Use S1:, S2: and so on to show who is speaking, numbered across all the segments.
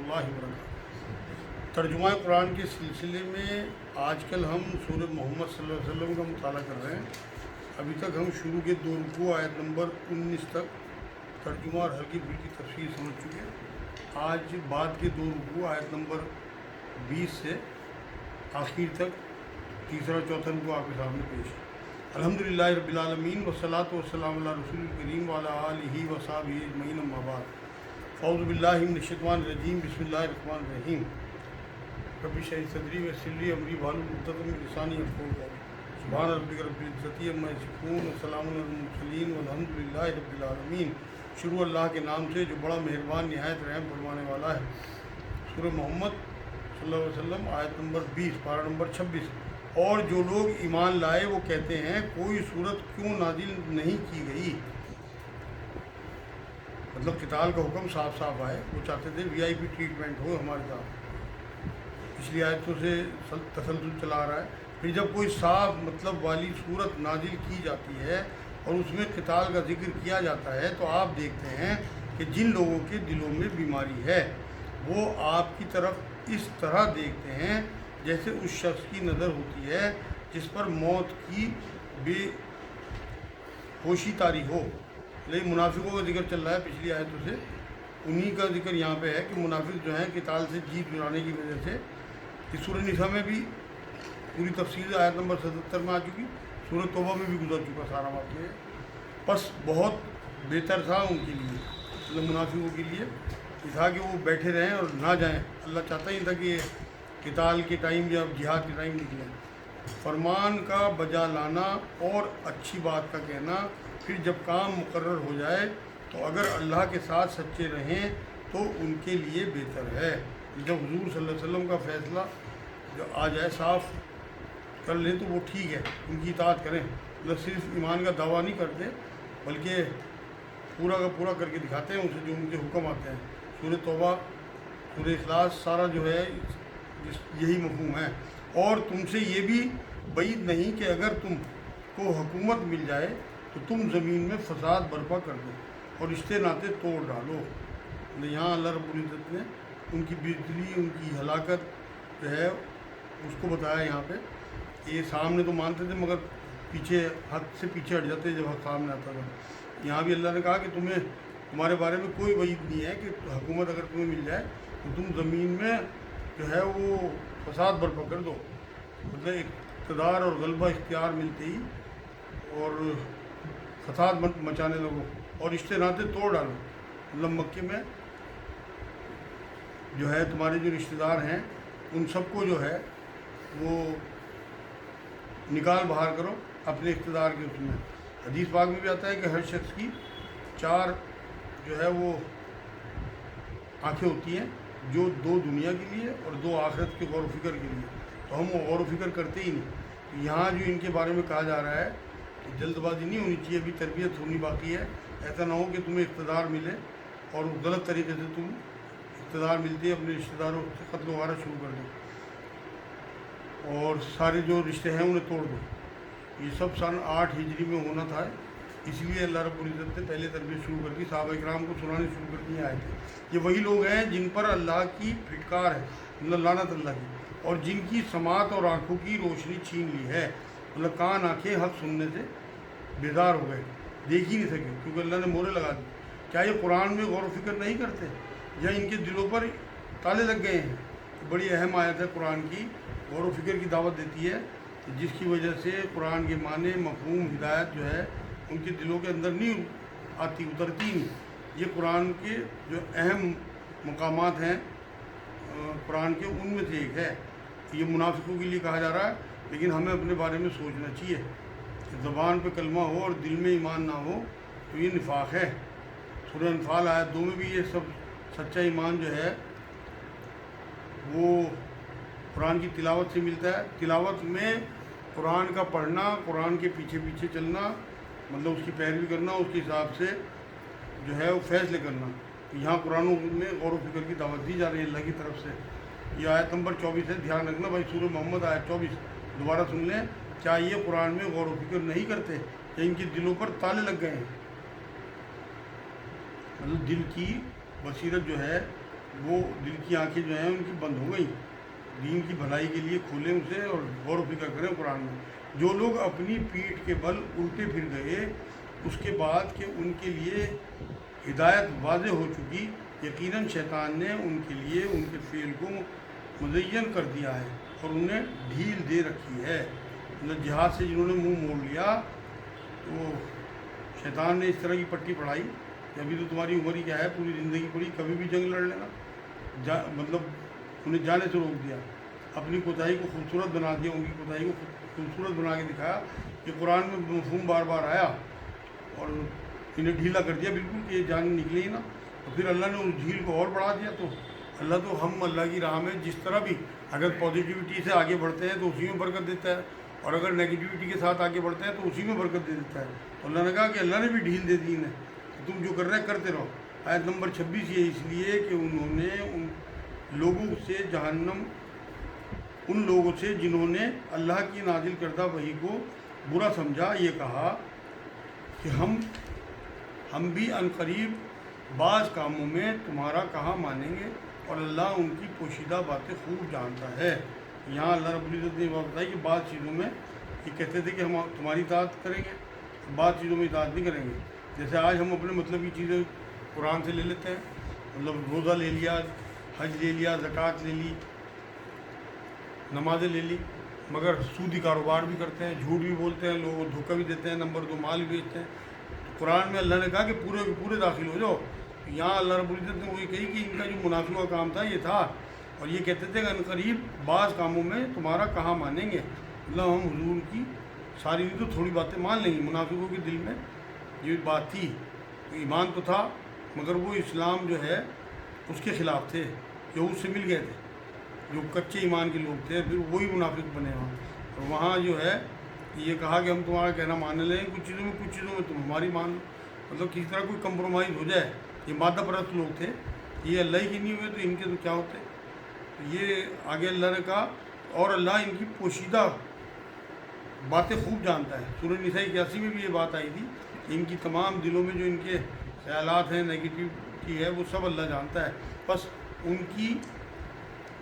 S1: اللہ وبرکاتہ۔ ترجمہ قرآن کے سلسلے میں آج کل ہم سورہ محمد صلی اللہ علیہ وسلم کا مطالعہ کر رہے ہیں۔ ابھی تک ہم شروع کے 2 رکوع آیت نمبر 19 تک ترجمہ اور ہلکی پھلکی تفسیر سمجھ چکے ہیں۔ آج بعد کے 2 رکوع آیت نمبر 20 سے آخر تک تیسرا چوتھا رکوع آپ کے سامنے پیش ہے۔ الحمدللہ رب العالمین والصلاۃ والسلام علی رسول الکریم وعلی آلہ وصحبہ اجمعین، اما بعد۔ اعوذ باللہ من الشیطان الرجیم، بسم اللہ الرحمن الرحیم۔ رب اشرح لي صدری ویسر لی امری واحلل عقدۃ من لسانی یفقہوا قولی۔ سبحان ربک رب العزۃ عما یصفون وسلام علی المرسلین والحمدللہ رب العالمین۔ شروع اللہ کے نام سے جو بڑا مہربان نہایت رحم فرمانے والا ہے۔ سورہ محمد صلی اللہ علیہ وسلم آیت نمبر 20 پارہ نمبر 26۔ اور جو لوگ ایمان لائے وہ کہتے ہیں کوئی صورت کیوں نازل نہیں کی گئی، مطلب قتال کا حکم صاف صاف آئے، وہ چاہتے تھے وی آئی پی ٹریٹمنٹ ہو ہمارے ساتھ، اس لیے آیتوں سے تسلسل چلا رہا ہے۔ پھر جب کوئی صاف مطلب والی صورت نازل کی جاتی ہے اور اس میں قتال کا ذکر کیا جاتا ہے تو آپ دیکھتے ہیں کہ جن لوگوں کے دلوں میں بیماری ہے وہ آپ کی طرف اس طرح دیکھتے ہیں جیسے اس شخص کی نظر ہوتی ہے جس پر موت کی بے ہوشی طاری ہو۔ لیکن منافقوں کا ذکر چل رہا ہے پچھلی آیتوں سے، انہی کا ذکر یہاں پہ ہے کہ منافق جو ہیں قتال سے جیت جلانے کی وجہ سے، کہ سورہ نساء میں بھی پوری تفصیل آیت نمبر 77 میں آ چکی، سورہ توبہ میں بھی گزر چکا سارا واقعہ۔ بس بہت بہتر تھا ان کے لیے، مطلب منافقوں کے لیے یہ تھا کہ وہ بیٹھے رہیں اور نہ جائیں۔ اللہ چاہتا ہی تھا کہ قتال کے ٹائم یا جہاد کے ٹائم نکلیں۔ فرمان کا بجا لانا اور اچھی بات کا کہنا، پھر جب کام مقرر ہو جائے تو اگر اللہ کے ساتھ سچے رہیں تو ان کے لیے بہتر ہے۔ جب حضور صلی اللہ علیہ وسلم کا فیصلہ جو آ جائے صاف کر لیں تو وہ ٹھیک ہے، ان کی اطاعت کریں، مطلب صرف ایمان کا دعویٰ نہیں کرتے بلکہ پورا کا پورا کر کے دکھاتے ہیں اسے جو ان کے حکم آتے ہیں۔ سورہ توبہ، سورہ اخلاص، سارا جو ہے یہی مفہوم ہے۔ اور تم سے یہ بھی بعید نہیں کہ اگر تم کو حکومت مل جائے تو تم زمین میں فساد برپا کر دو اور رشتے ناطے توڑ ڈالو۔ یہاں اللہ رب العزت نے ان کی بزدلی، ان کی ہلاکت جو ہے اس کو بتایا یہاں پہ۔ یہ سامنے تو مانتے تھے مگر پیچھے حد سے پیچھے ہٹ جاتے جب حق سامنے آتا تھا۔ یہاں بھی اللہ نے کہا کہ تمہارے بارے میں کوئی وعید نہیں ہے کہ حکومت اگر تمہیں مل جائے تو تم زمین میں جو ہے وہ فساد برپا کر دو، مطلب اقتدار اور غلبہ اختیار ملتے ہی اور فساد مچانے لگو اور رشتے ناطے توڑ ڈالو۔ مطلب مکے میں جو ہے تمہارے جو رشتہ دار ہیں ان سب کو جو ہے وہ نکال باہر کرو اپنے اقتدار کے اس میں۔ حدیث پاک میں بھی آتا ہے کہ ہر شخص کی 4 جو ہے وہ آنکھیں ہوتی ہیں، جو 2 دنیا کے لیے اور 2 آخرت کے غور و فکر کے لیے، تو ہم غور و فکر کرتے ہی نہیں۔ یہاں جو ان کے بارے میں کہا جا رہا ہے کہ جلد بازی نہیں ہونی چاہیے، ابھی تربیت ہونی باقی ہے۔ ایسا نہ ہو کہ تمہیں اقتدار ملے اور غلط طریقے سے تم اقتدار ملتے اپنے رشتہ داروں سے قتل و غارت شروع کر دو اور سارے جو رشتے ہیں انہیں توڑ دو۔ یہ سب سن 8 ہجری میں ہونا تھا، اس لیے اللہ رب العزت نے پہلے تربیت شروع کر دی، صحابہ اکرام کو سنانے شروع کر دیے آئے تھے۔ یہ وہی لوگ ہیں جن پر اللہ کی پھٹکار ہے، مطلب لعنت اللہ کی، اور جن کی سماعت اور آنکھوں کی روشنی چھین لی ہے، مطلب کان آنکھیں حق سننے سے بیدار ہو گئے، دیکھ ہی نہیں سکے کیونکہ اللہ نے مہرے لگا دی۔ کیا یہ قرآن میں غور و فکر نہیں کرتے یا ان کے دلوں پر تالے لگ گئے ہیں؟ بڑی اہم آیت ہے قرآن کی، غور و فکر کی دعوت دیتی ہے، جس کی وجہ سے قرآن کے معنی، مفہوم، ہدایت جو ہے ان کے دلوں کے اندر نہیں آتی، اترتی نہیں۔ یہ قرآن کے جو اہم مقامات ہیں قرآن کے، ان میں سے ایک ہے۔ یہ منافقوں کے لیے کہا جا رہا ہے، لیکن ہمیں اپنے بارے میں سوچنا چاہیے کہ زبان پہ کلمہ ہو اور دل میں ایمان نہ ہو تو یہ نفاق ہے۔ سورہ انفال آیت 2 میں بھی یہ سب سچا ایمان جو ہے وہ قرآن کی تلاوت سے ملتا ہے۔ تلاوت میں قرآن کا پڑھنا، قرآن کے پیچھے پیچھے چلنا، مطلب اس کی پیروی کرنا، اس کے حساب سے جو ہے وہ فیصلے کرنا۔ یہاں قرآن میں غور و فکر کی دعوت دی جا رہی ہے اللہ کی طرف سے۔ یہ آیت نمبر 24 ہے، دھیان رکھنا بھائی، سورہ محمد آیت 24 دوبارہ سن لیں۔ کیا یہ قرآن میں غور و فکر نہیں کرتے یا ان کے دلوں پر تالے لگ گئے ہیں؟ مطلب دل کی بصیرت جو ہے وہ دل کی آنکھیں جو ہیں ان کی بند ہو گئی، دین کی بھلائی کے لیے کھولیں اسے اور غور و فکر کریں قرآن میں۔ جو لوگ اپنی پیٹھ کے بل الٹے پھر گئے اس کے بعد کہ ان کے لیے ہدایت واضح ہو چکی، یقیناً شیطان نے ان کے لیے ان کے فعل کو مزین کر دیا ہے اور انہیں ڈھیل دے رکھی ہے۔ مطلب جہاد سے جنہوں نے منہ موڑ لیا تو شیطان نے اس طرح کی پٹی پڑھائی کہ ابھی تو تمہاری عمر ہی کیا ہے، پوری زندگی پڑی، کبھی بھی جنگ لڑ لینا، مطلب انہیں جانے سے روک دیا، اپنی کوتاہی کو خوبصورت بنا دیا، ان کی کوتاہی کو خوبصورت بنا کے دکھایا کہ قرآن میں مفہوم بار بار آیا اور انہیں ڈھیلا کر دیا بالکل کہ یہ جان نکلے ہی نہ۔ تو پھر اللہ نے اس جھیل کو اور بڑھا دیا۔ تو ہم اللہ کی راہ میں جس طرح بھی اگر پازیٹیوٹی سے آگے بڑھتے ہیں تو اسی میں برکت دیتا ہے، اور اگر نیگیٹیوٹی کے ساتھ آگے بڑھتے ہیں تو اسی میں برکت دے دیتا ہے۔ تو اللہ نے کہا کہ اللہ نے بھی ڈھیل دے دی انہیں، تم جو کر رہے کرتے رہو۔ آیت نمبر 26 یہ اس لیے کہ انہوں نے ان لوگوں سے جنہوں نے اللہ کی نازل کردہ وحی کو برا سمجھا، یہ کہا کہ ہم بھی عنقریب بعض کاموں میں تمہارا کہاں مانیں گے، اور اللہ ان کی پوشیدہ باتیں خوب جانتا ہے۔ یہاں اللہ رب العزت نے یہ بات بتائی کہ بعض چیزوں میں یہ کہتے تھے کہ ہم تمہاری اطاعت کریں گے، بعض چیزوں میں اطاعت نہیں کریں گے۔ جیسے آج ہم اپنے مطلب کی چیزیں قرآن سے لے لیتے ہیں، مطلب روزہ لے لیا، حج لے لیا، زکوٰۃ لے لی، نمازیں لے لی، مگر سودی کاروبار بھی کرتے ہیں، جھوٹ بھی بولتے ہیں، لوگوں کو دھوکہ بھی دیتے ہیں، نمبر 2 مال بھی بیچتے ہیں۔ تو قرآن میں اللہ نے کہا کہ پورے کے پورے داخل ہو جاؤ۔ یہاں اللہ رب العزت نے وہی کہی کہ ان کا جو منافقوں کا کام تھا یہ تھا، اور یہ کہتے تھے کہ عنقریب بعض کاموں میں تمہارا کہاں مانیں گے، مطلب ہم حضور کی ساری نہیں تو تھوڑی باتیں مان لیں گے۔ منافقوں کے دل میں یہ بات تھی، ایمان تو تھا مگر وہ اسلام جو ہے اس کے خلاف تھے، یہود سے مل گئے تھے، جو کچے ایمان کے لوگ تھے، پھر وہی منافق بنے وہاں۔ اور وہاں جو ہے یہ کہا کہ ہم تمہارا کہنا ماننے لیں، کچھ چیزوں میں تم ہماری مان لو، مطلب کسی طرح کوئی کمپرومائز ہو جائے۔ یہ مادہ پرست لوگ تھے، یہ اللہ ہی کے نہیں ہوئے تو ان کے تو کیا ہوتے۔ یہ آگے اللہ نے کہا اور اللہ ان کی پوشیدہ باتیں خوب جانتا ہے۔ سورہ نساء 81 میں بھی یہ بات آئی تھی کہ ان کی تمام دلوں میں جو ان کے خیالات ہیں، نیگیٹیوٹی ہے، وہ سب اللہ جانتا ہے۔ بس ان کی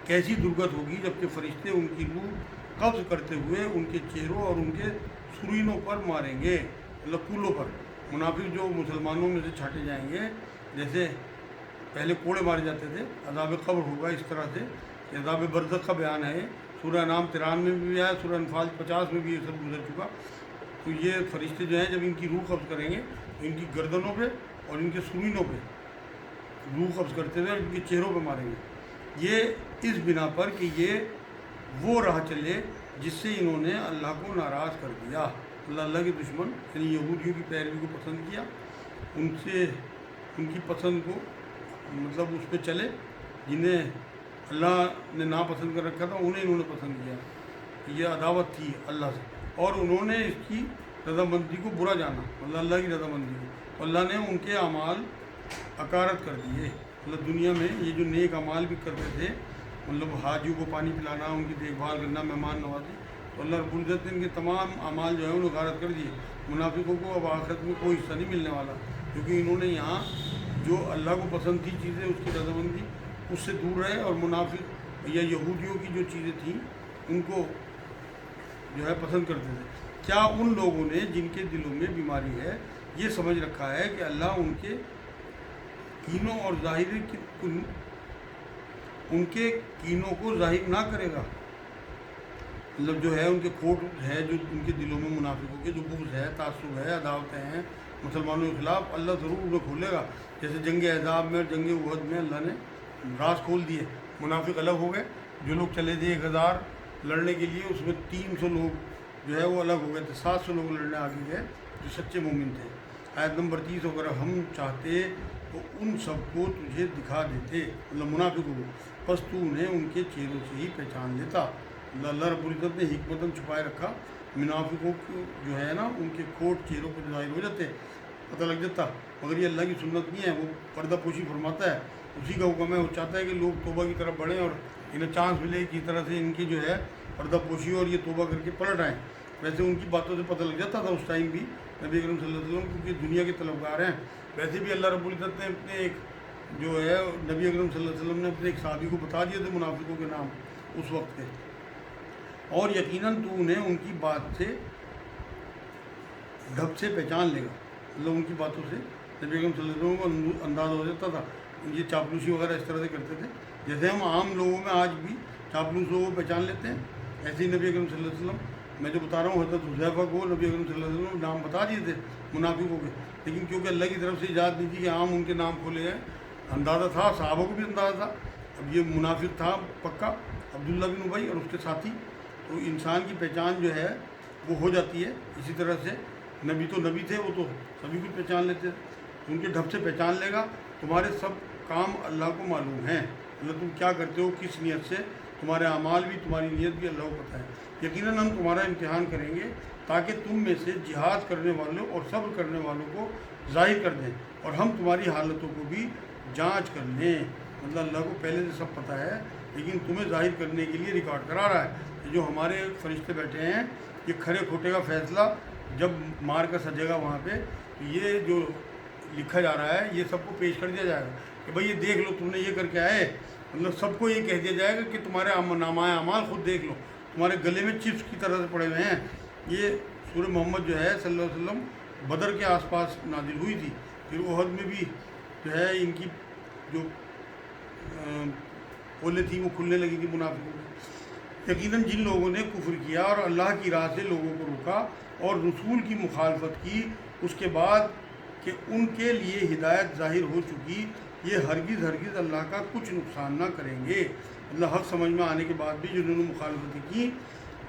S1: کیسی درگت ہوگی جب کہ فرشتے ان کی روح قبض کرتے ہوئے ان کے چہروں اور ان کے سرینوں پر ماریں گے، مطلب کولوں پر۔ منافق جو مسلمانوں میں سے چھانٹے جائیں گے، جیسے پہلے کوڑے مارے جاتے تھے، عذاب قبر ہوگا اس طرح سے کہ عذاب برزخ کا بیان ہے۔ سورہ انعام 93 میں بھی آیا، سورہ انفال 50 میں بھی یہ سب گزر چکا۔ تو یہ فرشتے جو ہیں جب ان کی روح قبض کریں گے تو ان کی گردنوں پہ اور ان کے سرینوں پہ روح قبض کرتے ہوئے اور ان کے چہروں پہ ماریں گے، یہ اس بنا پر کہ یہ وہ راہ چلے جس سے انہوں نے اللہ کو ناراض کر دیا۔ اللہ کے دشمن یعنی یہودیوں کی پیروی کو پسند کیا، ان کی پسند کو مطلب اس پہ چلے، جنہیں اللہ نے ناپسند کر رکھا تھا انہوں نے پسند کیا۔ یہ عداوت تھی اللہ سے، اور انہوں نے اس کی رضامندی کو برا جانا، مطلب اللہ کی رضامندی کو۔ اللہ نے ان کے اعمال اکارت کر دیے، مطلب دنیا میں یہ جو نیک اعمال بھی کرتے تھے، مطلب حاجیوں کو پانی پلانا، ان کی دیکھ بھال کرنا، مہمان نوازی، تو اللہ رب العزت نے ان کے تمام اعمال جو ہیں انہیں غارت کر دیے۔ منافقوں کو اب آخرت میں کوئی حصہ نہیں ملنے والا، کیونکہ انہوں نے یہاں جو اللہ کو پسند تھی چیزیں، اس کی رضامندی، اس سے دور رہے، اور منافق یا یہودیوں کی جو چیزیں تھیں ان کو جو ہے پسند کرتے تھے۔ کیا ان لوگوں نے جن کے دلوں میں بیماری ہے یہ سمجھ رکھا ہے کہ اللہ ان کے کینوں اور ان کے کینوں کو ظاہر نہ کرے گا، مطلب جو ہے ان کے کھوٹ ہے جو ان کے دلوں میں منافقوں کے، جو بغض ہے، تعصب ہے، عداوتیں ہیں مسلمانوں کے خلاف، اللہ ضرور انہیں کھولے گا۔ جیسے جنگ احزاب میں اور جنگ احد میں اللہ نے راز کھول دیے، منافق الگ ہو گئے، جو لوگ چلے تھے 1000 لڑنے کے لیے اس میں 300 لوگ جو ہے وہ الگ ہو گئے تھے، 700 لوگ لڑنے آگے گئے جو سچے مومن تھے۔ آیت نمبر 30، اگر ہم چاہتے تو ان سب کو تجھے دکھا دیتے، مطلب منافقوں کو، بس تو انہیں ان کے چہروں سے ہی پہچان لیتا۔ اللہ رب العزت نے حکمتاً چھپائے رکھا، منافقوں کو جو ہے نا ان کے کھوٹ چہروں پہ ظاہر ہو جاتے، پتہ لگ جاتا، مگر یہ اللہ کی سنت نہیں ہے، وہ پردہ پوشی فرماتا ہے، اسی کا حکم ہے۔ وہ چاہتا ہے کہ لوگ توبہ کی طرف بڑھیں اور انہیں چانس ملے کہ اس طرح سے ان کی جو ہے پردہ پوشی اور یہ توبہ کر کے پلٹ آئیں۔ ویسے ان کی باتوں سے پتہ لگ جاتا تھا اس ٹائم بھی نبی اکرم صلی اللہ علیہ وسلم، کیونکہ دنیا کے طلبگار ہیں۔ ویسے بھی اللہ رب العزت نے اپنے ایک جو ہے نبی اکرم صلی اللہ علیہ وسلم نے اپنے ایک صحابی کو بتا دیے تھے منافقوں کے نام اس وقت کے، اور یقیناً تو انہیں ان کی بات سے ڈھب سے پہچان لے گا، مطلب ان کی باتوں سے نبی اکرم صلی اللہ علیہ وسلم کو اندازہ ہو جاتا تھا۔ یہ چاپلوسی وغیرہ اس طرح سے کرتے تھے جیسے ہم عام لوگوں میں آج بھی چاپلوسوں کو پہچان لیتے ہیں، ایسے ہی نبی اکرم صلی اللہ علیہ وسلم، میں جو بتا رہا ہوں حضرت حذیفہ کو نبی اکرم صلی اللہ علیہ وسلم نام بتا دیے تھے منافقوں کے، لیکن کیونکہ اللہ کی طرف سے اجازت نہیں تھی کہ عام ان کے نام کھولے جائیں، اندازہ تھا، صحابہ کو بھی اندازہ تھا، اب یہ منافق تھا پکا عبداللہ بن ابی اور اس کے ساتھی، تو انسان کی پہچان جو ہے وہ ہو جاتی ہے۔ اسی طرح سے نبی تو نبی تھے، وہ تو سبھی کچھ پہچان لیتے تھے، ان کے ڈھب سے پہچان لے گا۔ تمہارے سب کام اللہ کو معلوم ہیں، مطلب تم کیا کرتے ہو کس نیت سے، تمہارے اعمال بھی تمہاری نیت بھی اللہ کو پتہ ہے۔ یقیناً ہم تمہارا امتحان کریں گے تاکہ تم میں سے جہاد کرنے والوں اور صبر کرنے والوں کو ظاہر کر دیں، اور ہم تمہاری حالتوں کو بھی جانچ کر لیں۔ مطلب اللہ کو پہلے سے سب پتہ ہے، لیکن تمہیں ظاہر کرنے کے لیے ریکارڈ کرا رہا ہے۔ جو ہمارے فرشتے بیٹھے ہیں، یہ کھڑے کھوٹے کا فیصلہ جب مار کا سجے گا وہاں پہ، تو یہ جو لکھا جا رہا ہے یہ سب کو پیش کر دیا جائے گا کہ بھائی یہ دیکھ لو تم نے یہ کر کے آئے، مطلب سب کو یہ کہہ دیا جائے گا کہ تمہارے نامہ اعمال خود دیکھ لو، تمہارے گلے میں چپس کی طرح سے پڑے ہوئے ہیں۔ یہ سورہ محمد جو ہے صلی اللہ علیہ وسلم بدر کے آس پاس نازل ہوئی تھی، پھر احد میں بھی جو ہے ان کی جو پولیں تھیں وہ کھلنے لگی تھی منافقوں کی۔ یقیناً جن لوگوں نے کفر کیا اور اللہ کی راہ سے لوگوں کو روکا اور رسول کی مخالفت کی اس کے بعد کہ ان کے لیے ہدایت ظاہر ہو چکی، یہ ہرگز ہرگز اللہ کا کچھ نقصان نہ کریں گے۔ اللہ حق سمجھ میں آنے کے بعد بھی جنہوں نے مخالفت کی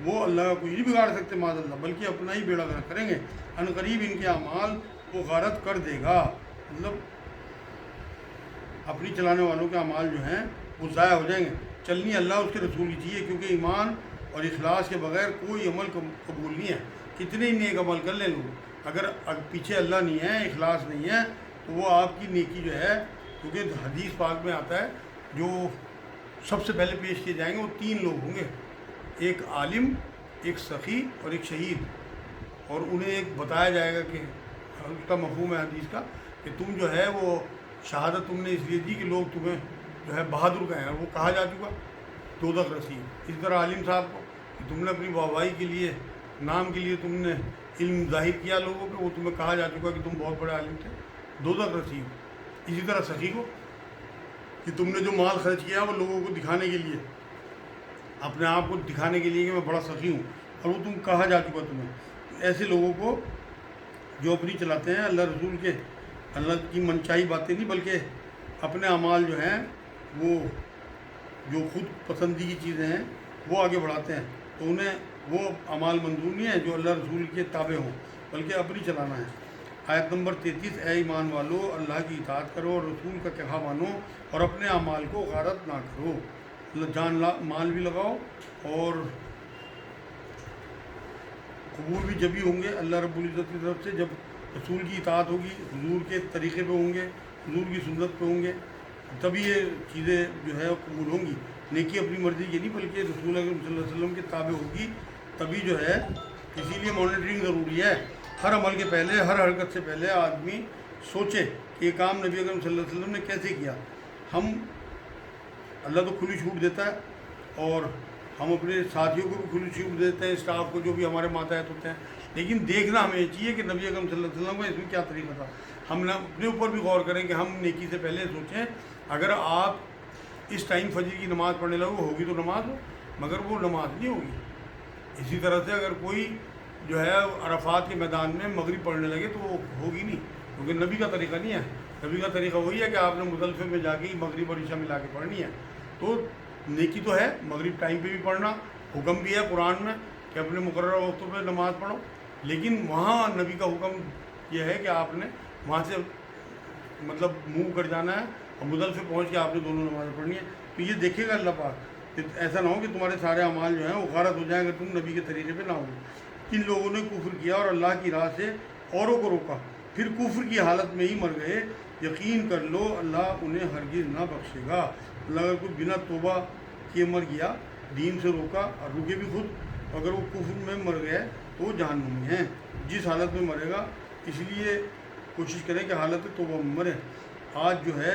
S1: وہ اللہ کا کچھ نہیں بگاڑ سکتے معاذ اللہ، بلکہ اپنا ہی بیڑا غرق کریں گے۔ ان قریب ان کے اعمال وہ غارت کر دے گا، مطلب اپنی چلانے والوں کے اعمال جو ہیں وہ ضائع ہو جائیں گے۔ چلنی اللہ اس کے رسول کی چاہیے، کیونکہ ایمان اور اخلاص کے بغیر کوئی عمل قبول نہیں ہے، کتنے ہی نیک عمل کر لیں لوگ، اگر پیچھے اللہ نہیں ہے، اخلاص نہیں ہے، تو وہ آپ کی نیکی جو ہے، کیونکہ حدیث پاک میں آتا ہے جو سب سے پہلے پیش کیے جائیں گے وہ 3 لوگ ہوں گے، ایک عالم، ایک سخی اور ایک شہید، اور انہیں ایک بتایا جائے گا کہ اس کا مفہوم ہے حدیث کا کہ تم جو ہے وہ شہادت تم نے اس لیے دی کہ لوگ تمہیں جو ہے بہادر کہیں، اور وہ کہا جا چکا دوزخ رسید۔ اس طرح عالم صاحب کو کہ تم نے اپنی واہواہی کے لیے، نام کے لیے تم نے علم ظاہر کیا لوگوں پہ، وہ تمہیں کہا جا چکا کہ تم بہت بڑے عالم تھے، دوزخ رسید۔ اسی طرح سخی کو کہ تم نے جو مال خرچ کیا وہ لوگوں کو دکھانے کے لیے، اپنے آپ کو دکھانے کے لیے کہ میں بڑا سخی ہوں، اور وہ تم کہا جا چکا تمہیں۔ ایسے لوگوں کو جو اپنی چلاتے ہیں اللہ رسول کے، اللہ کی منچائی باتیں نہیں بلکہ اپنے اعمال جو ہیں وہ جو خود پسندی کی چیزیں ہیں وہ آگے بڑھاتے ہیں، تو انہیں وہ اعمال منظور نہیں ہے جو اللہ رسول کے تابع ہوں، بلکہ اپنی چلانا ہے۔ آیت نمبر 33، اے ایمان والو اللہ کی اطاعت کرو اور رسول کا کہا مانو اور اپنے اعمال کو غارت نہ کرو، مطلب جان مال بھی لگاؤ اور قبول بھی جبھی ہوں گے اللہ رب العزت کی طرف سے جب رسول کی اطاعت ہوگی، حضور کے طریقے پہ ہوں گے، حضور کی سنت پہ ہوں گے، تبھی یہ چیزیں جو ہے قبول ہوں گی۔ نیکی اپنی مرضی کی نہیں بلکہ رسول اکرم صلی اللہ علیہ وسلم کے تابع ہوگی، تبھی جو ہے، اسی لیے مانیٹرنگ ضروری ہے۔ ہر عمل کے پہلے، ہر حرکت سے پہلے آدمی سوچے کہ یہ کام نبی اکرم صلی اللہ علیہ وسلم نے کیسے کیا۔ ہم اللہ تو کھلی چھوٹ دیتا ہے اور ہم اپنے ساتھیوں کو بھی کھلی چھوٹ دیتے ہیں، اسٹاف کو جو بھی ہمارے ماتحت ہوتے ہیں، لیکن دیکھنا ہمیں یہ چاہیے کہ نبی اکرم صلی اللہ علیہ وسلم کا اس میں کیا طریقہ تھا۔ ہم نے اپنے اوپر بھی غور کریں کہ ہم نیکی سے پہلے سوچیں، اگر آپ اس ٹائم فجر کی نماز پڑھنے لگو ہوگی تو نماز ہو، مگر وہ نماز نہیں ہوگی۔ اسی طرح سے اگر کوئی جو ہے عرفات کے میدان میں مغرب پڑھنے لگے تو وہ ہوگی نہیں، کیونکہ نبی کا طریقہ نہیں ہے۔ نبی کا طریقہ وہی ہے کہ آپ نے مزدلفے میں جا کے ہی مغرب اور عشاء ملا کے پڑھنی ہے۔ تو نیکی تو ہے، مغرب ٹائم پہ بھی پڑھنا، حکم بھی ہے قرآن میں کہ اپنے مقررہ وقتوں پہ نماز پڑھو، لیکن وہاں نبی کا حکم یہ ہے کہ آپ نے وہاں سے مطلب موو کر جانا ہے اور مزدلفے پہنچ کے آپ نے دونوں نمازیں پڑھنی ہے۔ تو یہ دیکھے گا اللہ پاک، ایسا نہ ہو کہ تمہارے سارے اعمال جو ہیں وہ غارت ہو جائیں اگر تم نبی کے طریقے پہ نہ ہو۔ کن لوگوں نے کفر کیا اور اللہ کی راہ سے اوروں کو روکا، پھر کفر کی حالت میں ہی مر گئے، یقین کر لو اللہ انہیں ہرگز نہ بخشے گا۔ اللہ اگر کوئی بنا توبہ کیے مر گیا، دین سے روکا اور رکے بھی خود، اگر وہ کفر میں مر گئے تو وہ جہنم میں ہیں، جس حالت میں مرے گا۔ اس لیے کوشش کریں کہ حالت توبہ میں مرے۔ آج جو ہے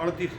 S1: 38,